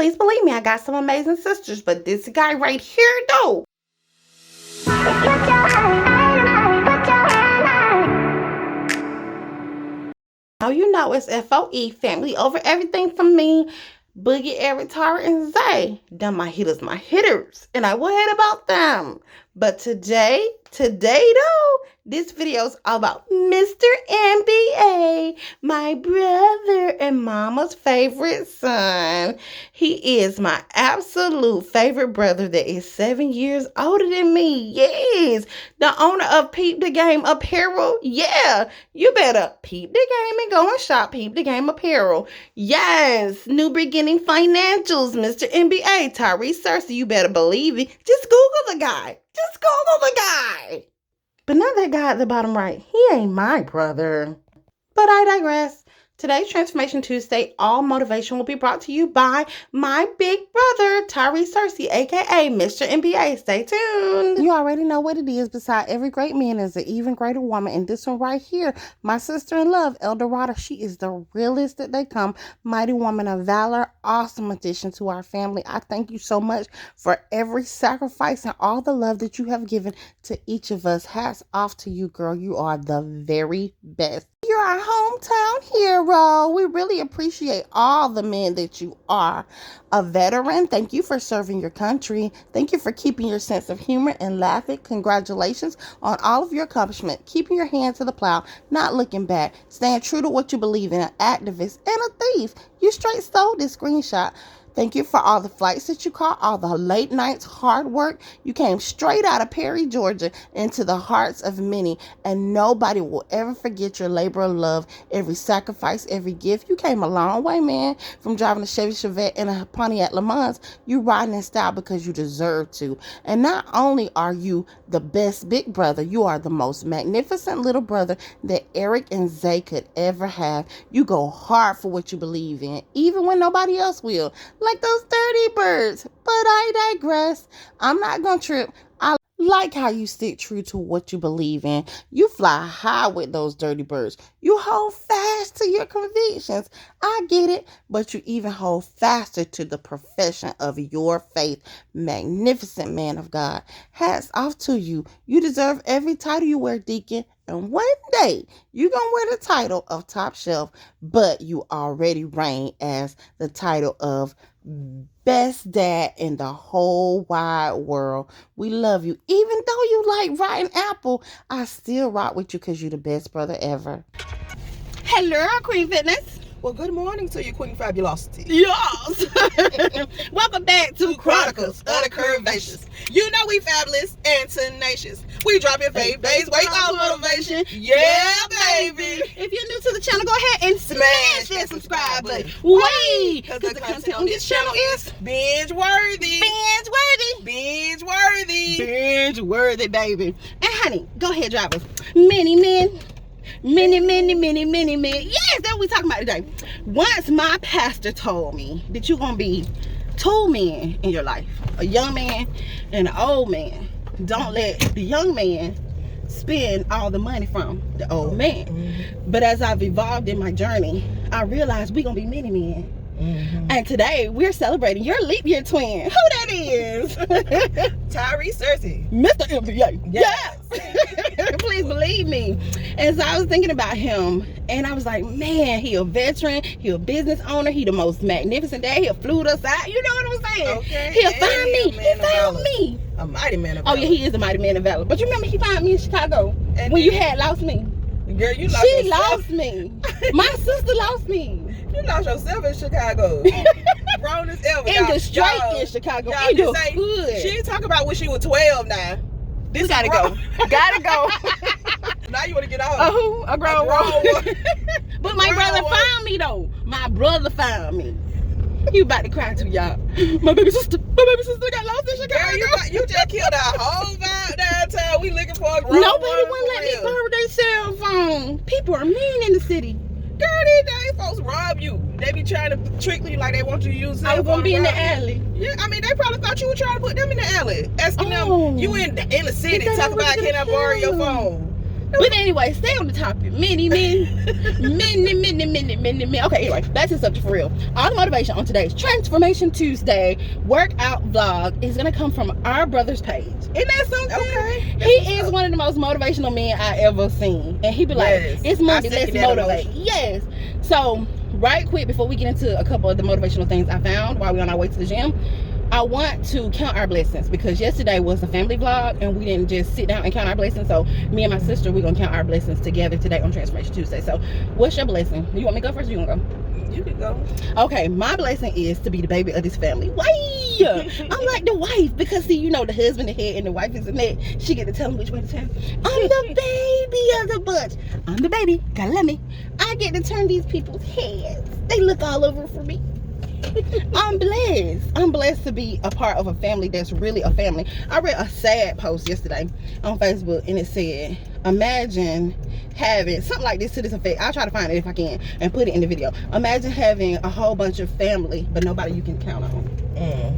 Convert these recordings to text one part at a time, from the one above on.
Please believe me, I got some amazing sisters, but this guy right here, though. Now you know it's FOE, family over everything from me, Boogie, Eric, Tara, and Zay. Them my hitters, and I will hit about them. But today though, this video is all about Mr. MBA, my brother and mama's favorite son. He is my absolute favorite brother that is 7 years older than me. Yes, the owner of Peep the Game Apparel. Yeah, you better peep the game and go and shop Peep the Game Apparel. Yes, New Beginning Financials, Mr. MBA, Tyrese Cersei, you better believe it. Just Google the guy. Just Google the guy. But not that guy at the bottom right. He ain't my brother. But I digress. Today's Transformation Tuesday, all motivation will be brought to you by my big brother, Tyrese Cersei, a.k.a. Mr. MBA. Stay tuned. You already know what it is. Beside every great man is an even greater woman. And this one right here, my sister-in-love, Eldorado, she is the realest that they come. Mighty woman of valor, awesome addition to our family. I thank you so much for every sacrifice and all the love that you have given to each of us. Hats off to you, girl. You are the very best. You're our hometown hero. We really appreciate all the men that you are. A veteran, thank you for serving your country. Thank you for keeping your sense of humor and laughing. Congratulations on all of your accomplishments. Keeping your hand to the plow, not looking back. Staying true to what you believe in. An activist and a thief. You straight stole this screenshot. Thank you for all the flights that you caught, all the late nights, hard work. You came straight out of Perry, Georgia, into the hearts of many, and nobody will ever forget your labor of love, every sacrifice, every gift. You came a long way, man, from driving a Chevy Chevette and a Pontiac Le Mans. You riding in style because you deserve to. And not only are you the best big brother, you are the most magnificent little brother that Eric and Zay could ever have. You go hard for what you believe in, even when nobody else will. Like those dirty birds. But I digress. I'm not gonna trip. I like how you stick true to what you believe in. You fly high with those dirty birds. You hold fast to your convictions. I get it, but you even hold faster to the profession of your faith. Magnificent man of God. Hats off to you. You deserve every title you wear, Deacon. And one day, you're going to wear the title of top shelf, but you already reign as the title of best dad in the whole wide world. We love you. Even though you like rotten apple, I still rock with you because you're the best brother ever. Hello, Queen Fitness. Well, good morning to you, Queen Fabulosity. Yes. Welcome back to Chronicles of the Curvaceous. You know we fabulous and tenacious. We drop your faith-based weight loss motivation. Yeah, baby. If you're new to the channel, go ahead and smash that subscribe button. Because the content on this channel is binge-worthy. Binge-worthy. Binge-worthy. Binge-worthy, baby. And honey, go ahead, drop us. Many men. Many men. Yes, that's what we talking about today. Once my pastor told me that you're going to be two men in your life. A young man and an old man. Don't let the young man spend all the money from the old man. Mm-hmm. But as I've evolved in my journey, I realized we're going to be many men. Mm-hmm. And today we're celebrating your leap year twin. Who that is? Tyrese Cersei, Mr. MBA. Yes. Please believe me. And so I was thinking about him, and I was like, man, he a veteran, he a business owner, he the most magnificent dad. He'll flew us out. You know what I'm saying? Okay. He'll find me. He found me. A mighty man of valor. Oh yeah, he is a mighty man of valor. But you remember he found me in Chicago and when you had lost me. Girl, you lost She yourself. lost me. My sister lost me. You lost yourself in Chicago. Grown as ever. In the straight in Chicago. In the hood. She ain't talking about when she was 12 now. This gotta go. Gotta go. Now you want to get off. A who? A grown one. But my brother found me though. My brother found me. He about to cry too, y'all. My baby sister got lost in Chicago. Girl, you just killed our whole vibe downtown. We looking for a grown Nobody wouldn't let me borrow their cell phone. People are mean in the city. Girl, these days folks rob you. They be trying to trick you like they want you to use cell phone. I won't be in the alley. Yeah, I mean, they probably thought you were trying to put them in the alley. Asking them, you in the city, talk about, can I borrow your phone? But But anyway, stay on the topic. Many men. Okay, anyway, back to the subject for real. All the motivation on today's Transformation Tuesday workout vlog is going to come from our brother's page. Isn't that something? Okay. He is one of the most motivational men I ever seen. And he be like, it's Monday, let's motivate. Yes. So, right quick, before we get into a couple of the motivational things I found while we're on our way to the gym, I want to count our blessings, because yesterday was a family vlog and we didn't just sit down and count our blessings. So me and my sister, we're gonna count our blessings together today on Transformation Tuesday. So what's your blessing? You want me to go first, or you wanna go? You can go. Okay, my blessing is to be the baby of this family. Why? I'm like the wife, because see, you know, the husband the head and the wife is the neck. She get to tell him which way to turn. I'm the baby of the bunch. I'm the baby. Gotta let me. I get to turn these people's heads. They look all over for me. I'm blessed. I'm blessed to be a part of a family that's really a family. I read a sad post yesterday on Facebook, and it said, imagine having something like this to this effect. I'll try to find it if I can and put it in the video. Imagine having a whole bunch of family but nobody you can count on.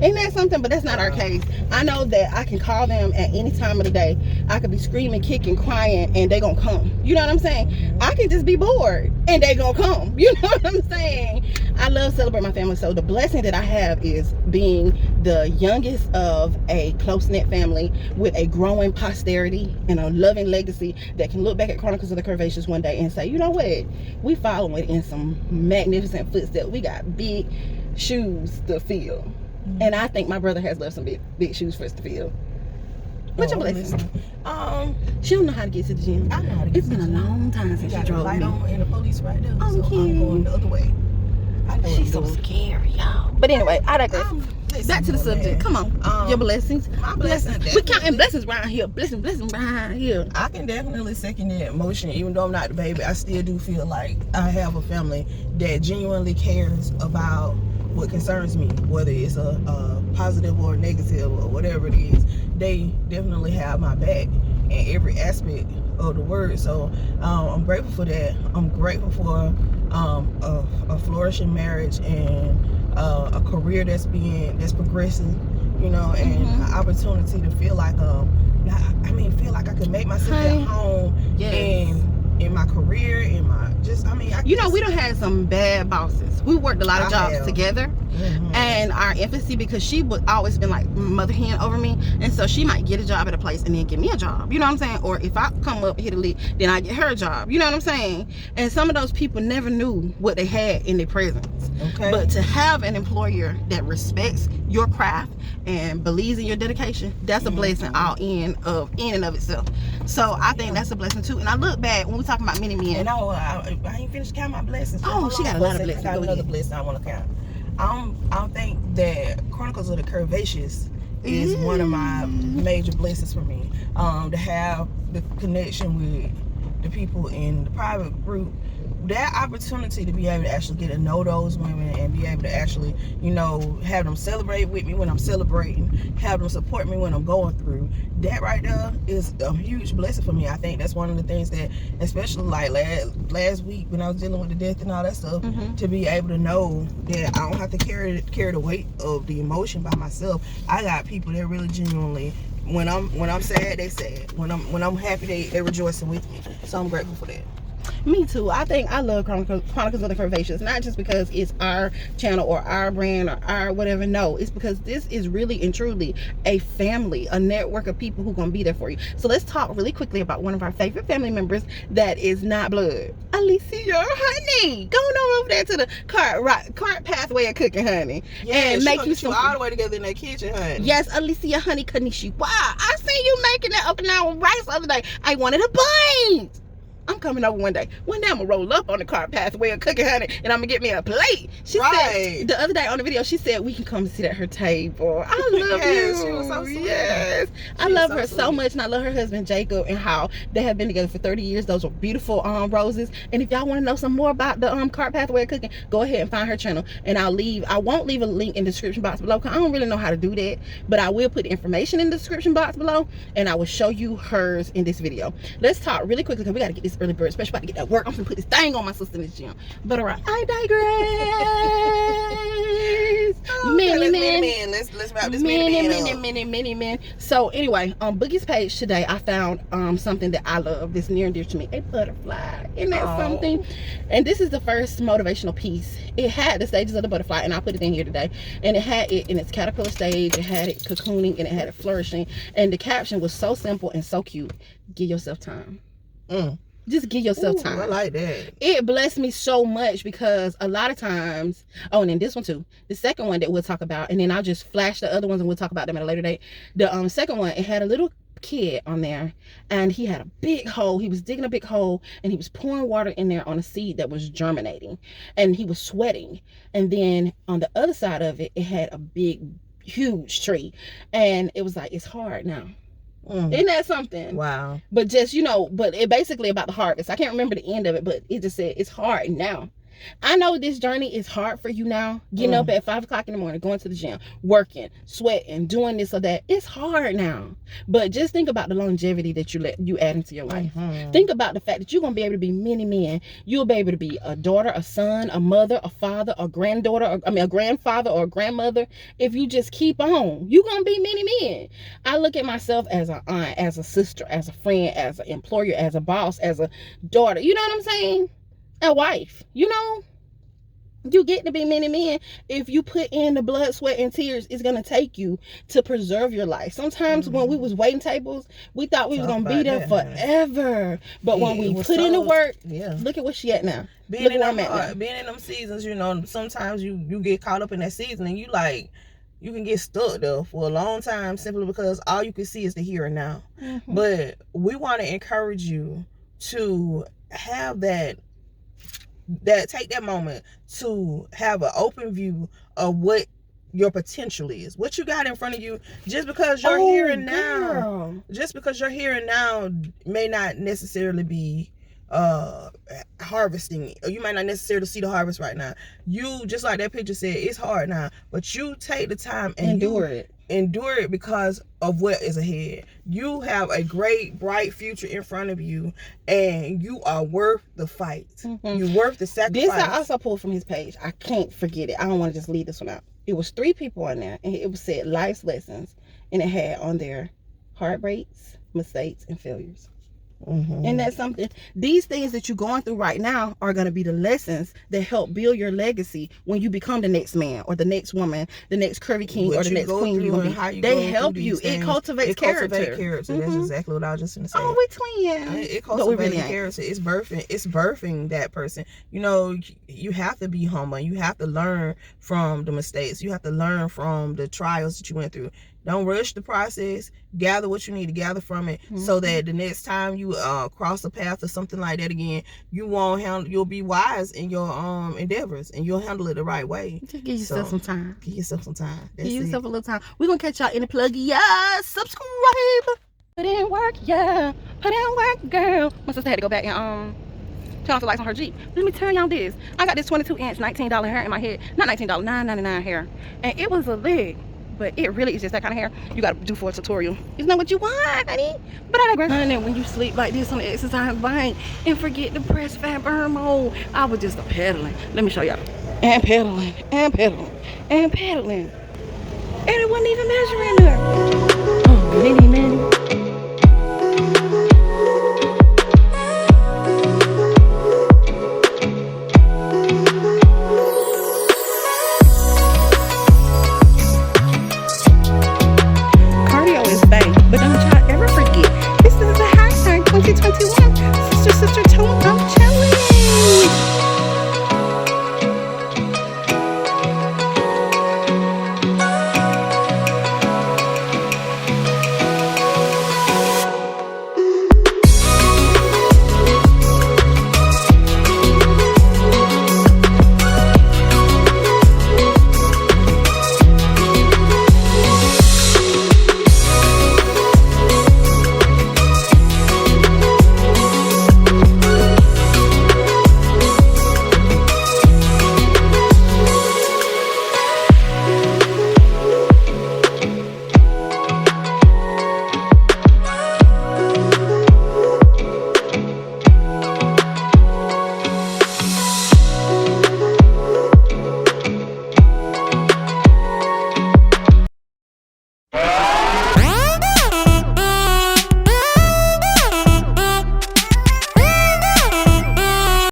Ain't that something? But that's not our case. I know that I can call them at any time of the day. I could be screaming, kicking, crying, and they gonna come. You know what I'm saying? I can just be bored and they gonna come. You know what I'm saying? I love celebrating my family. So the blessing that I have is being the youngest of a close-knit family with a growing posterity and a loving legacy that can look back at Chronicles of the Curvaceous one day and say, you know what? We following in some magnificent footsteps. We got big shoes to fill. And I think my brother has left some big shoes for us to fill. What's your blessing? She don't know how to get to the gym. I know how to get It's been a long time since she drove me. And the police right there. Oh, So I'm going the other way. I know She's so what I'm doing. scary, y'all. But anyway, I digress. Listen, Back to the subject. man. Come on. Your blessings. My blessing. We counting blessings around here. Blessings around here. I can definitely second that motion. Even though I'm not the baby, I still do feel like I have a family that genuinely cares about what concerns me, whether it's a positive or negative or whatever it is. They definitely have my back in every aspect of the word. So I'm grateful for that. I'm grateful for a flourishing marriage and a career that's progressing, you know, and an opportunity to feel like feel like I can make myself at home in my career, in my we done had some bad bosses. We worked a lot of jobs together, and our empathy, because she would always been like mother hen over me, and so she might get a job at a place and then give me a job, you know what I'm saying? Or if I come up here to leave, then I get her a job, you know what I'm saying? And some of those people never knew what they had in their presence. But to have an employer that respects your craft and believes in your dedication, that's a blessing all in and of itself. So I think that's a blessing too. And I look back when we talking about many men. And I ain't finished counting my blessings. Oh, she got a lot of blessings. I got another blessing I want to count. I don't think that Chronicles of the Curvaceous is one of my major blessings for me. To have the connection with the people in the private group, that opportunity to be able to actually get to know those women and be able to actually, you know, have them celebrate with me when I'm celebrating, have them support me when I'm going through, that right there is a huge blessing for me. I think that's one of the things that, especially like last week when I was dealing with the death and all that stuff, to be able to know that I don't have to carry the weight of the emotion by myself. I got people that really genuinely, when I'm sad, they sad. When I'm happy, they rejoicing with me. So I'm grateful for that. Me too. I think I love Chronicles of the Curvaceous, not just because it's our channel or our brand or our whatever. No, it's because this is really and truly a family, a network of people who are going to be there for you. So let's talk really quickly about one of our favorite family members that is not blood. Alicia, honey, go on over there to the cart pathway of cooking, honey, and make you some all the way together in that kitchen, honey. Yes, Alicia, honey, Kanishi. Wow, I seen you making that up and down rice the other day. I wanted a bite. I'm coming over one day. One day I'm gonna roll up on the cart pathway of cooking, honey, and I'm gonna get me a plate. She said the other day on the video, she said we can come sit at her table. I love you. She was so sweet. Yes, I love her so much, and I love her husband Jacob and how they have been together for 30 years. Those are beautiful roses. And if y'all want to know some more about the cart pathway of cooking, go ahead and find her channel. And I won't leave a link in the description box below because I don't really know how to do that, but I will put information in the description box below, and I will show you hers in this video. Let's talk really quickly because we got to get this early bird special, about to get that work. I'm gonna put this thing on my sister in this gym. But alright, I digress. Let's about this many men. So anyway, on Boogie's page today, I found something that I love that's near and dear to me. A butterfly. Isn't that something? And this is the first motivational piece. It had the stages of the butterfly, and I put it in here today. And it had it in its caterpillar stage, it had it cocooning, and it had it flourishing. And the caption was so simple and so cute. Give yourself time. Just give yourself time. I like that. It blessed me so much because a lot of times, and then this one too, the second one that we'll talk about, and then I'll just flash the other ones and we'll talk about them at a later date. The second one, it had a little kid on there, and he had a big hole. He was digging a big hole, and he was pouring water in there on a seed that was germinating, and he was sweating. And then on the other side of it, it had a big, huge tree, and it was like, it's hard now. Isn't that something? Wow. But just, but it basically about the harvest. I can't remember the end of it, but it just said it's hard now. I know this journey is hard for you now. Getting up at 5 o'clock in the morning, going to the gym, working, sweating, doing this or that. It's hard now. But just think about the longevity that you add into your life. Think about the fact that you're going to be able to be many men. You'll be able to be a daughter, a son, a mother, a father, a granddaughter, a grandfather or a grandmother. If you just keep on, you're going to be many men. I look at myself as an aunt, as a sister, as a friend, as an employer, as a boss, as a daughter. You know what I'm saying? A wife. You get to be many men. If you put in the blood, sweat, and tears, it's going to take you to preserve your life. Sometimes when we was waiting tables, we thought we was going to be there forever. But when we put in the work, look at where she at now. Being in them seasons, sometimes you get caught up in that season and you can get stuck there for a long time simply because all you can see is the here and now. But we want to encourage you to have that take that moment to have an open view of what your potential is, what you got in front of you. Just because you're here and now, may not necessarily be harvesting. You might not necessarily see the harvest right now. You, just like that picture said, it's hard now, but you take the time and endure it because of what is ahead. You have a great, bright future in front of you, and you are worth the fight. You're worth the sacrifice. This I also pulled from his page. I can't forget it. I don't want to just leave this one out. It was 3 people on there, and it was said life's lessons, and it had on there heartbreaks, mistakes, and failures. And that's something. These things that you're going through right now are going to be the lessons that help build your legacy when you become the next man or the next woman, the next Curvy King or the next queen you're going to be. They help you. It cultivates character. That's exactly what I was just going to say. Oh, we twins. It cultivates character. It's birthing that person. You have to be humble. You have to learn from the mistakes. You have to learn from the trials that you went through. Don't rush the process. Gather what you need to gather from it, so that the next time you cross a path or something like that again, you'll be wise in your endeavors, and you'll handle it the right way. Just give yourself some time. Give yourself some time. Give yourself a little time. We're gonna catch y'all in the plug. Subscribe. Put in work, put in work, girl. My sister had to go back and turn off the lights on her Jeep. Let me tell y'all this. I got this 22-inch $19 hair in my head. Not $19, $9.99 hair, and it was a leg. But it really is just that kind of hair you gotta do for a tutorial. It's not what you want, honey. But I digress. Honey, when you sleep like this on the exercise bike and forget to press fat burn mode, I was just pedaling. Let me show y'all. And pedaling, and pedaling, and pedaling. And it wasn't even measuring there. Oh, many.